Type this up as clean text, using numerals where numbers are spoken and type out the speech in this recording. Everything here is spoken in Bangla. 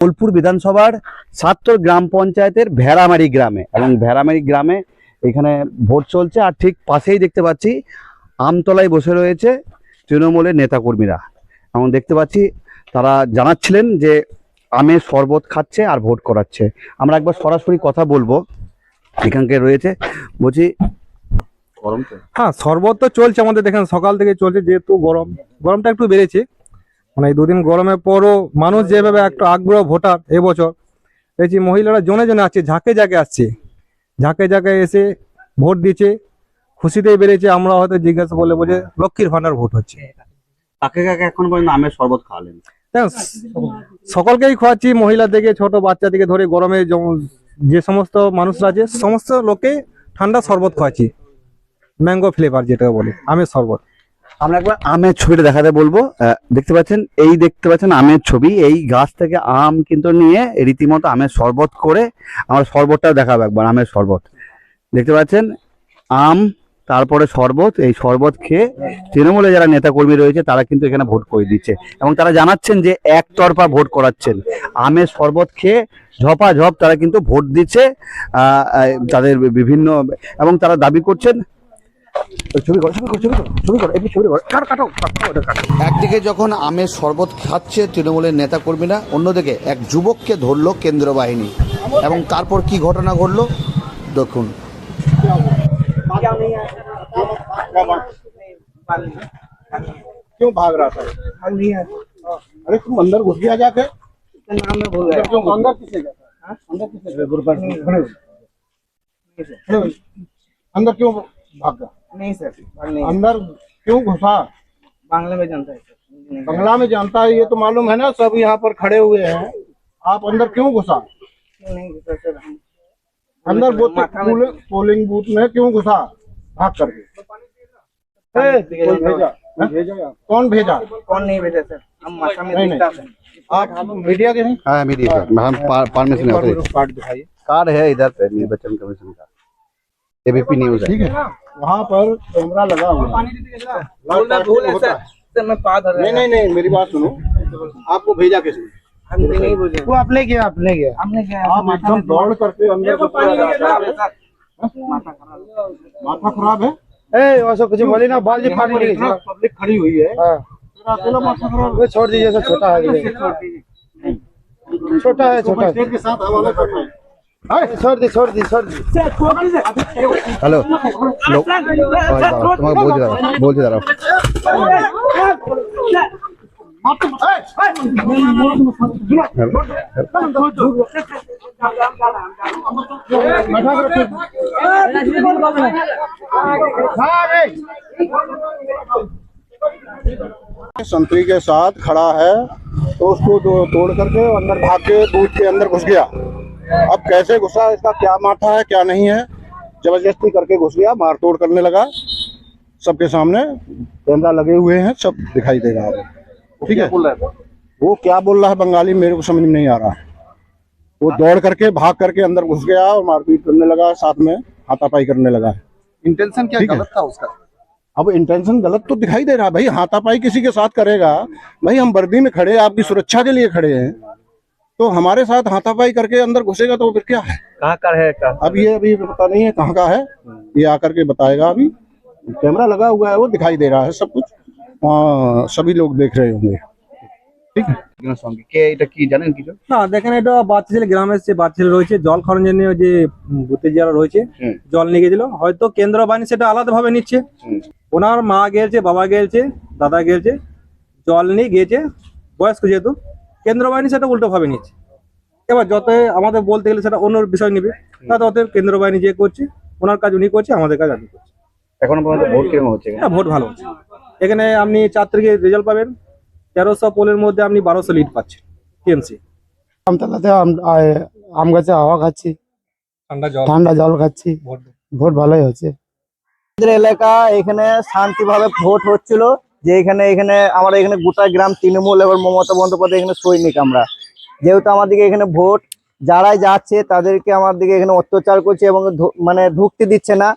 বোলপুর বিধানসভার ৭ গ্রাম পঞ্চায়েতের ভেড়ামারি গ্রামে, এবং ভেড়ামারি গ্রামে এখানে ভোট চলছে। আর ঠিক পাশেই দেখতে পাচ্ছি আমতলায় বসে রয়েছে তৃণমূলের নেতাকর্মীরা, এবং দেখতে পাচ্ছি তারা জানাচ্ছিলেন যে আমের শরবত খাচ্ছে আর ভোট করাচ্ছে। আমরা একবার সরাসরি কথা বলবো, এখানকার রয়েছে। বলছি, গরম তো? হ্যাঁ, শরবত তো চলছে আমাদের, দেখেন সকাল থেকে চলছে। যেহেতু গরমটা একটু বেড়েছে, মানে এই দুদিন গরমের পরও মানুষ যেভাবে একটু আগ্রহ ভোটার এবছর দেখছি, মহিলারা জনে জনে আসছে, ঝাঁকে ঝাঁকে আসছে, ঝাঁকে ঝাঁকে এসে ভোট দিচ্ছে, খুশিতেই বেড়েছে। আমরা হয়তো জিজ্ঞাসা করলে বলে লক্ষ্মীর ভান্ডার ভোট হচ্ছে। কাকে কাকে এখন পর্যন্ত আমের শরবত খাওয়ালেন? সকলকেই খাওয়াচ্ছি, মহিলা থেকে ছোট বাচ্চা থেকে ধরে গরমে যে সমস্ত মানুষরা আছে সমস্ত লোকে ঠান্ডা শরবত খাওয়াচ্ছি, ম্যাঙ্গো ফ্লেভার যেটা বলে আমের শরবত। আমরা একবার আমের ছবিটা দেখাতে বলবো। দেখতে পাচ্ছেন আমের ছবি। এই গাছ থেকে আম কিন্তু নিয়ে রীতিমতো আমের শরবত করে, আমার শরবতটাও দেখাবো একবার। আমের শরবত দেখতে পাচ্ছেন, আম তারপরে শরবত। এই শরবত খেয়ে তৃণমূলে যারা নেতাকর্মী রয়েছে তারা কিন্তু এখানে ভোট করে দিচ্ছে, এবং তারা জানাচ্ছেন যে একতরফা ভোট করাচ্ছেন। আমের শরবত খেয়ে ঝপাঝপ তারা কিন্তু ভোট দিচ্ছে তাদের বিভিন্ন, এবং তারা দাবি করছেন। একদিকে যখন আমের শরবত খাচ্ছে তৃণমূলের নেতাকর্মীরা, অন্যদিকে এক যুবককে ধরলো কেন্দ্র বাহিনী, এবং তারপর কি ঘটনা ঘটলো দেখুন। क्यों भाग रहा था? अरे तुम अंदर घुस गया जाके। नाम में बोल रहा है। क्यों अंदर किसे जाता है? अंदर किसे अंदर क्यों भागा? नहीं सर, अंदर क्यों घुसा? बांग्ला में जानता है सर। बांग्ला में जानता है, ये तो मालूम है ना, सब यहाँ पर खड़े हुए हैं। आप अंदर क्यों घुसा? नहीं घुसा सर। अंदर पोलिंग बूथ में क्यों घुसा भाग करके? भेजा? कौन भेजा? कौन नहीं भेजा सर, हम माथा में दिखता है। आप मीडिया के हैं? हाँ, मीडिया का। हम परमिशन है, कार्ड दिखाइए। कार्ड है इधर पे, निर्वाचन कमीशन का, एबीपी न्यूज है। ठीक है, वहाँ पर कैमरा लगा हुआ है। नहीं, मेरी बात सुनो। आपको भेजा किसने? हमने नहीं भेजा। वो आपने किया। आप एकदम दौड़ करके अंदर माथा खराब है। ऐसा कुछ बोले ना, बाल जी फाड़ रही है। पब्लिक खड़ी हुई है, अकेला माथा खराब। छोड़ दीजिए सर, छोटा है, छोटा के साथ हवाला करना है। छोड़ दी। हेलो, तुम्हारा बोल दे रहा संतरी के साथ खड़ा है, तो उसको तोड़ करके अंदर भाग के बूथ के अंदर घुस गया। अब कैसे घुसा, इसका क्या माथा है क्या नहीं है, जबरदस्ती करके घुस गया, मार तोड़ करने लगा। सबके सामने कैमरा लगे हुए हैं, सब दिखाई दे रहा है। ठीक है, वो क्या बोल रहा है बंगाली मेरे को समझ में नहीं आ रहा है। वो दौड़ करके भाग करके अंदर घुस गया और मारपीट करने लगा, साथ में हाथापाई करने लगा। इंटेंशन क्या गलत था उसका? अब इंटेंशन गलत तो दिखाई दे रहा है भाई। हाथापाई किसी के साथ करेगा भाई, हम वर्दी में खड़े, आपकी सुरक्षा के लिए खड़े हैं, तो हमारे साथ हाथापाई करके अंदर घुसेगा तो फिर क्या है? कहाँ का है? अब ये अभी पता नहीं है कहाँ का है, ये आकर के बताएगा। अभी कैमरा लगा हुआ है, वो दिखाई दे रहा है सब कुछ, सभी लोग देख रहे होंगे। ঠিক কে এটা কি জানেন কিছু? না, দেখেন এটা বাচ্চা ছেলে, গ্রামের যে বাচ্চা ছেলে রয়েছে জল খাওয়ানোর জন্য, যে বুথে যারা রয়েছে জল নিয়ে গেছিল, হয়তো কেন্দ্র বাহিনী সেটা আলাদা ভাবে নিচ্ছে। ওনার মা গেছে, বাবা গেছে, দাদা গেছে, জল নিয়ে গিয়েছে, বয়স্ক যেহেতু, কেন্দ্র বাহিনী সেটা উল্টো ভাবে নিচ্ছে। এবার যত আমাদের বলতে গেলে সেটা অন্য বিষয় নিবে, তাতে অতএব কেন্দ্র বাহিনী যে করছে ওনার কাজ উনি করছে, আমাদের কাজ আমি করছি। এখনো পর্যন্ত ভোট কিরকম হচ্ছে? হ্যাঁ, ভোট ভালো হচ্ছে। এখানে আপনি 4 তারিখে রেজাল্ট পাবেন, 1300 পোলের মধ্যে আপনি 1200 লিড পাচ্ছেন টিএমসি। আমতলাতে আম গাছে হাওয়া খাচ্ছি, ঠান্ডা জল খাচ্ছি, ভোট ভালোই হচ্ছে। আমাদের এলাকা এখানে শান্তিভাবে ভোট হচ্ছিল, যে এখানে আমরা এখানে গোটা গ্রাম তৃণমূল এবং মমতা বন্দ্যোপাধ্যায় এখানে সৈনিক। আমরা যেহেতু আমাদেরকে এখানে ভোট যারাই যাচ্ছে তাদেরকে আমাদেরকে এখানে অত্যাচার করছে এবং মানে ঢুকতে দিচ্ছে না।